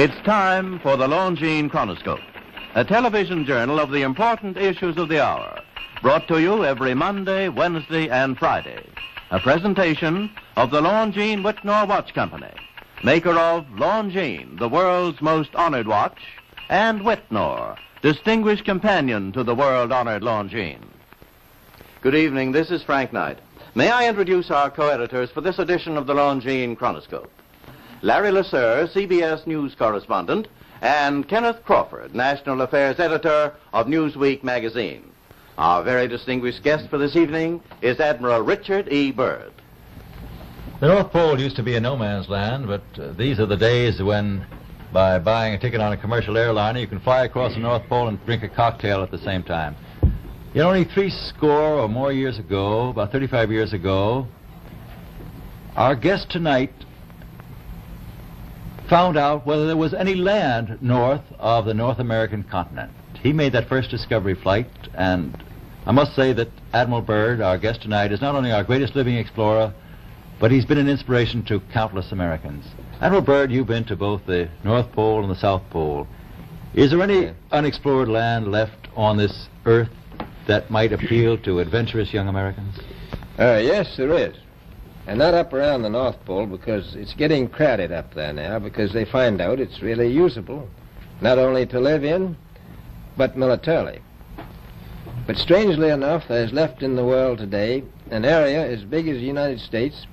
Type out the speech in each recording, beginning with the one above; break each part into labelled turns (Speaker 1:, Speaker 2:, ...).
Speaker 1: It's time for the Longines Chronoscope, a television journal of the important issues of the hour, brought to you every Monday, Wednesday, and Friday. A presentation of the Longines Whitnor Watch Company, maker of Longines, the world's most honored watch, and Whitnor, distinguished companion to the world-honored Longines. Good evening, this is Frank Knight. May I introduce our co-editors for this edition of the Longines Chronoscope? Larry Lasser, CBS News correspondent, and Kenneth Crawford, National Affairs Editor of Newsweek magazine. Our very distinguished guest for this evening is Admiral Richard E. Byrd.
Speaker 2: The North Pole used to be a no-man's land, but these are the days when, by buying a ticket on a commercial airliner, you can fly across the North Pole and drink a cocktail at the same time. Yet only 60 or more years ago, about 35 years ago, our guest tonight found out whether there was any land north of the North American continent. He made that first discovery flight, and I must say that Admiral Byrd, our guest tonight, is not only our greatest living explorer, but he's been an inspiration to countless Americans. Admiral Byrd, you've been to both the North Pole and the South Pole. Is there any unexplored land left on this earth that might appeal to adventurous young Americans?
Speaker 3: Yes, there is. And not up around the North Pole, because it's getting crowded up there now, because they find out it's really usable, not only to live in, but militarily. But strangely enough, there's left in the world today an area as big as the United States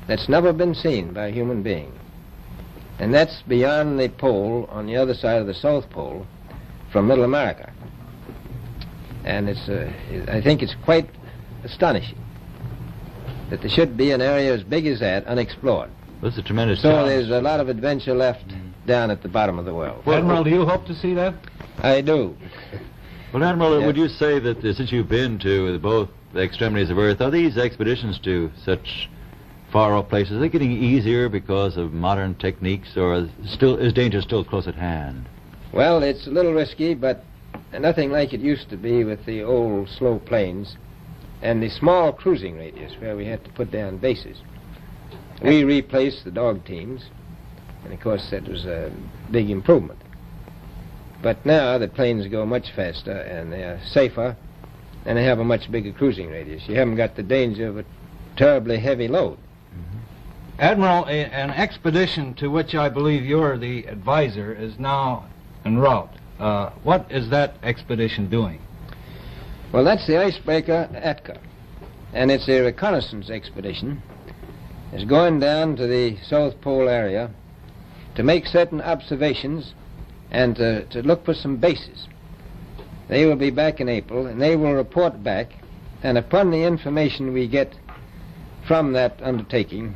Speaker 3: that's never been seen by a human being. And that's beyond the pole on the other side of the South Pole from Middle America. And I think it's quite astonishing that there should be an area as big as that unexplored.
Speaker 2: This is a tremendous
Speaker 3: So
Speaker 2: challenge.
Speaker 3: there's a lot of adventure left down at the bottom of the world.
Speaker 4: Well, Admiral, do you hope to see that?
Speaker 3: I do.
Speaker 2: Well, Admiral,
Speaker 3: Yes.
Speaker 2: would you say that since you've been to both the extremities of Earth, are these expeditions to such far-off places, are they getting easier because of modern techniques, or is danger still close at hand?
Speaker 3: Well, it's a little risky, but nothing like it used to be with the old slow planes and the small cruising radius where we had to put down bases. We replaced the dog teams, and of course that was a big improvement. But now the planes go much faster and they're safer, and they have a much bigger cruising radius. You haven't got the danger of a terribly heavy load.
Speaker 4: Admiral, an expedition to which I believe you're the advisor is now en route. What is that expedition doing?
Speaker 3: Well, that's the icebreaker Atka, and it's a reconnaissance expedition. It's going down to the South Pole area to make certain observations and to look for some bases. They will be back in April, and they will report back, and upon the information we get from that undertaking,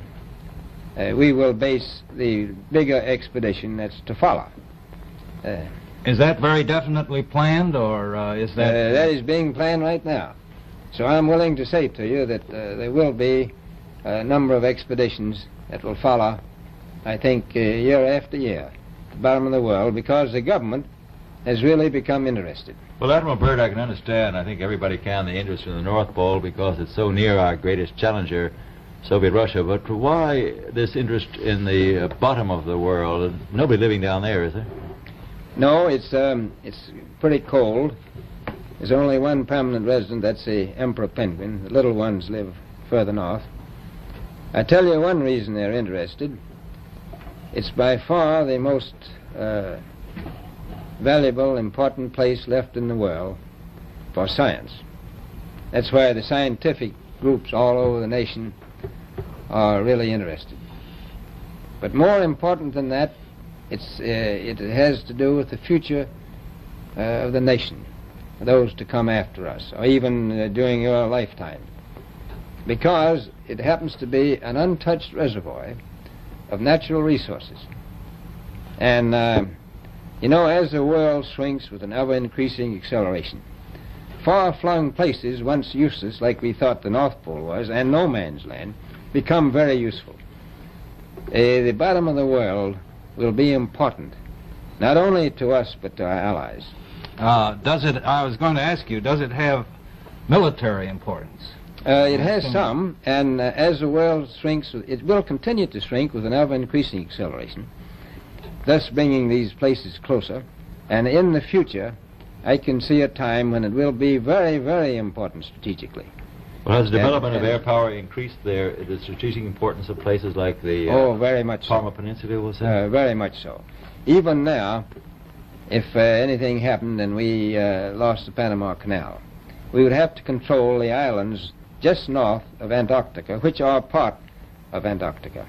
Speaker 3: we will base the bigger expedition that's to follow.
Speaker 4: Is that very definitely planned, or is that...
Speaker 3: That is being planned right now. So I'm willing to say to you that there will be a number of expeditions that will follow, I think, year after year, at the bottom of the world, because the government has really become interested.
Speaker 2: Well, Admiral Byrd, I can understand, I think everybody can, the interest in the North Pole because it's so near our greatest challenger, Soviet Russia. But why this interest in the bottom of the world? Nobody living down there, is there?
Speaker 3: No, it's pretty cold. There's only one permanent resident, that's the emperor penguin. The little ones live further north. I tell you one reason they're interested. It's by far the most valuable, important place left in the world for science. That's why the scientific groups all over the nation are really interested. But more important than that, it has to do with the future of the nation, those to come after us, or even during your lifetime, because it happens to be an untouched reservoir of natural resources. And, as the world shrinks with an ever-increasing acceleration, far-flung places, once useless, like we thought the North Pole was, and no man's land, become very useful. The bottom of the world will be important, not only to us, but to our allies.
Speaker 4: I was going to ask you, does it have military importance?
Speaker 3: It has some, and as the world shrinks, it will continue to shrink with an ever-increasing acceleration. thus bringing these places closer. And in the future, I can see a time when it will be very, very important strategically.
Speaker 2: Well, has the development of air power increased the strategic importance of places like the
Speaker 3: very much
Speaker 2: Palma
Speaker 3: so.
Speaker 2: Peninsula, we'll say?
Speaker 3: Very much so. Even now, if anything happened and we lost the Panama Canal, we would have to control the islands just north of Antarctica, which are part of Antarctica,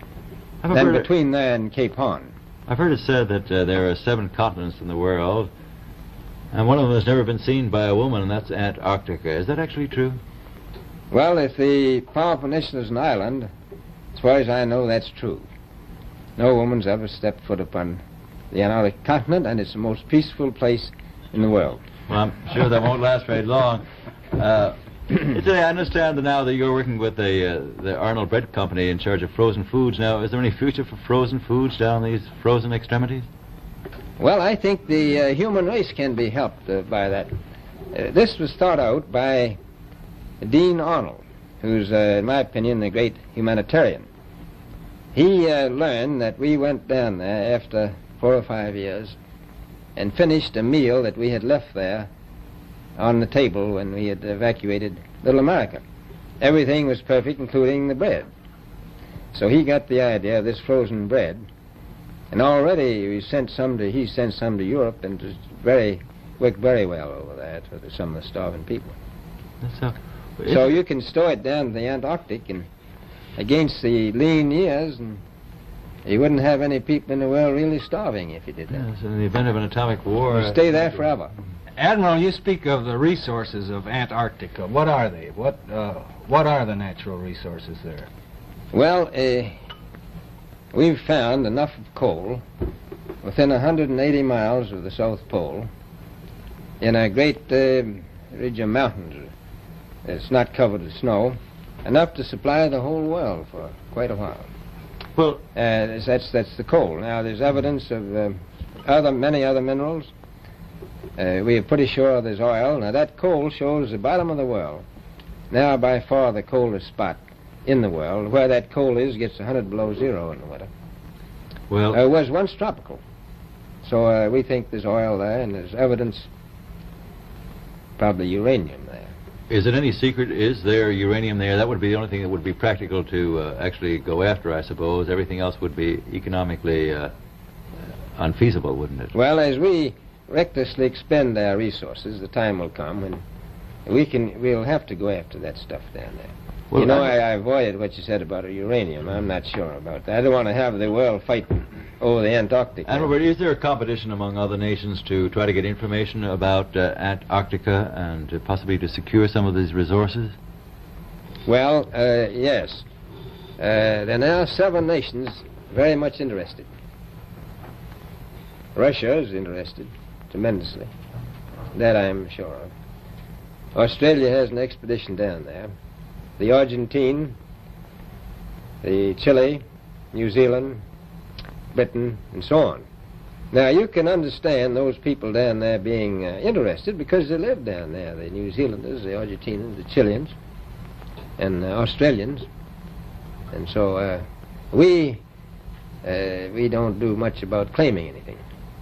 Speaker 3: and between there and Cape Horn.
Speaker 2: I've heard it said that there are 7 continents in the world, and one of them has never been seen by a woman, and that's Antarctica. Is that actually true?
Speaker 3: Well, if the Palma Peninsula is an island, as far as I know, that's true. No woman's ever stepped foot upon the Antarctic continent, and it's the most peaceful place in the world.
Speaker 2: Well, I'm sure that won't last very long. I understand that now that you're working with the Arnold Bread Company in charge of frozen foods. Now, is there any future for frozen foods down these frozen extremities?
Speaker 3: Well, I think the human race can be helped by that. This was thought out by Dean Arnold, who's, in my opinion, a great humanitarian. He learned that we went down there after 4 or 5 years and finished a meal that we had left there on the table when we had evacuated Little America. Everything was perfect, including the bread. So he got the idea of this frozen bread, and already he sent some to Europe, and it worked very well over there for some of the starving people. So you can store it down to the Antarctic, and against the lean years, and you wouldn't have any people in the world really starving if you did that.
Speaker 2: Yes, in the event of an atomic war...
Speaker 3: You stay there forever.
Speaker 4: Admiral, you speak of the resources of Antarctica. What are they? What are the natural resources there?
Speaker 3: Well, we've found enough of coal within 180 miles of the South Pole in a great ridge of mountains. It's not covered with snow, enough to supply the whole world for quite a while.
Speaker 2: Well,
Speaker 3: that's the coal. Now, there's evidence of many other minerals. We are pretty sure there's oil. Now, that coal shows the bottom of the world. Now, by far the coldest spot in the world. Where that coal is gets 100 below zero in the winter.
Speaker 2: Well,
Speaker 3: it was once tropical. So we think there's oil there, and there's evidence, probably uranium there.
Speaker 2: Is it any secret? Is there uranium there? That would be the only thing that would be practical to actually go after, I suppose. Everything else would be economically unfeasible, wouldn't it?
Speaker 3: Well, as we recklessly expend our resources, the time will come when we'll have to go after that stuff down there. Well, you know, I avoided what you said about uranium. I'm not sure about that. I don't want to have the world fight over the Antarctic.
Speaker 2: And Robert, is there a competition among other nations to try to get information about Antarctica and possibly to secure some of these resources?
Speaker 3: Well, yes. There are now 7 nations very much interested. Russia is interested tremendously. That I'm sure of. Australia has an expedition down there. The Argentine, the Chile, New Zealand, Britain, and so on. Now, you can understand those people down there being interested because they live down there, the New Zealanders, the Argentinians, the Chileans, and the Australians. And so we don't do much about claiming anything.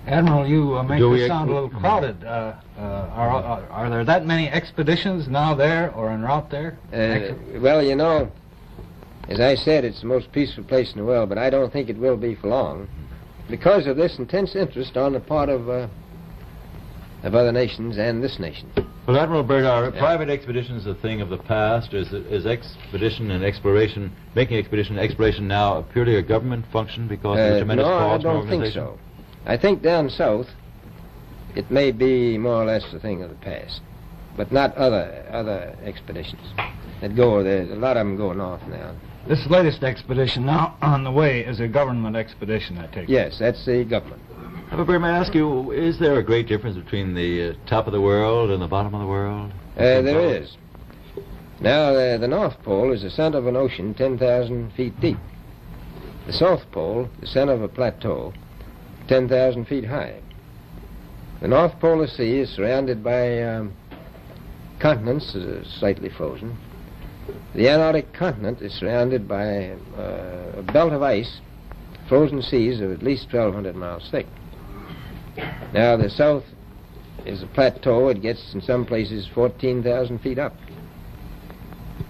Speaker 4: Admiral, you make this sound a little crowded. Are there that many expeditions now there or en route there?
Speaker 3: Well, you know, as I said, it's the most peaceful place in the world, but I don't think it will be for long because of this intense interest on the part of other nations and this nation.
Speaker 2: Well, Admiral Byrd, are private expeditions a thing of the past? Is expedition and exploration, making expedition and exploration now purely a government function because of the tremendous cost and organization?
Speaker 3: No, I don't think so. I think down south it may be more or less a thing of the past, but not other expeditions that go there. A lot of them go north now.
Speaker 4: This latest expedition now on the way is a government expedition, I take it.
Speaker 3: Yes, that's the government.
Speaker 2: Byrd, may I ask you, is there a great difference between the top of the world and the bottom of the world?
Speaker 3: There is. Now, the North Pole is the center of an ocean 10,000 feet deep. The South Pole, the center of a plateau, 10,000 feet high. The North Polar Sea is surrounded by continents that are slightly frozen. The Antarctic continent is surrounded by a belt of ice frozen seas of at least 1,200 miles thick. Now, the south is a plateau. It gets, in some places, 14,000 feet up.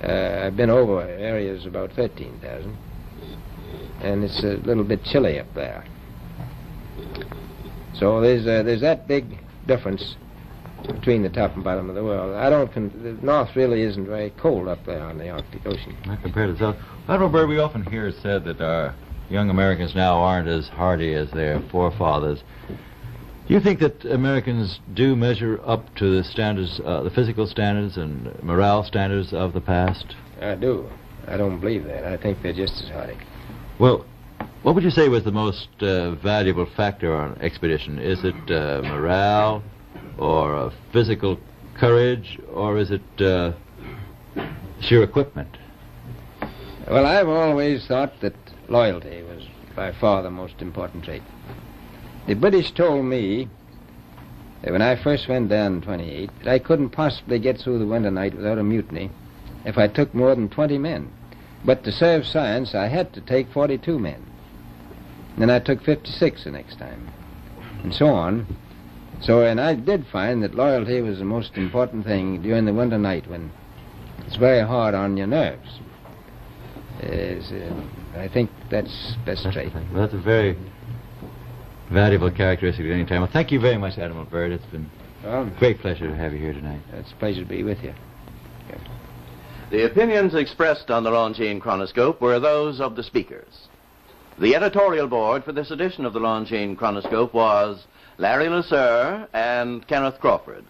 Speaker 3: I've been over areas about 13,000, and it's a little bit chilly up there. So there's that big difference between the top and bottom of the world. The north really isn't very cold up there on the Arctic Ocean.
Speaker 2: Not compared to the south. Admiral Byrd, we often hear it said that our young Americans now aren't as hardy as their forefathers. Do you think that Americans do measure up to the standards, the physical standards and morale standards of the past?
Speaker 3: I do. I don't believe that. I think they're just as hardy.
Speaker 2: Well, what would you say was the most valuable factor on an expedition? Is it morale, or physical courage, or is it sheer equipment?
Speaker 3: Well, I've always thought that loyalty was by far the most important trait. The British told me that when I first went down in 28, that I couldn't possibly get through the winter night without a mutiny if I took more than 20 men. But to serve science, I had to take 42 men. Then I took 56 the next time, and so on. So, and I did find that loyalty was the most important thing during the winter night when it's very hard on your nerves. I think that's best trait.
Speaker 2: Well, that's a very valuable characteristic at any time. Well, thank you very much, Admiral Byrd. It's been a great pleasure to have you here tonight.
Speaker 3: It's a pleasure to be with you.
Speaker 1: The opinions expressed on the Longines Chronoscope were those of the speakers. The editorial board for this edition of the Longines Chronoscope was Larry Lasser and Kenneth Crawford.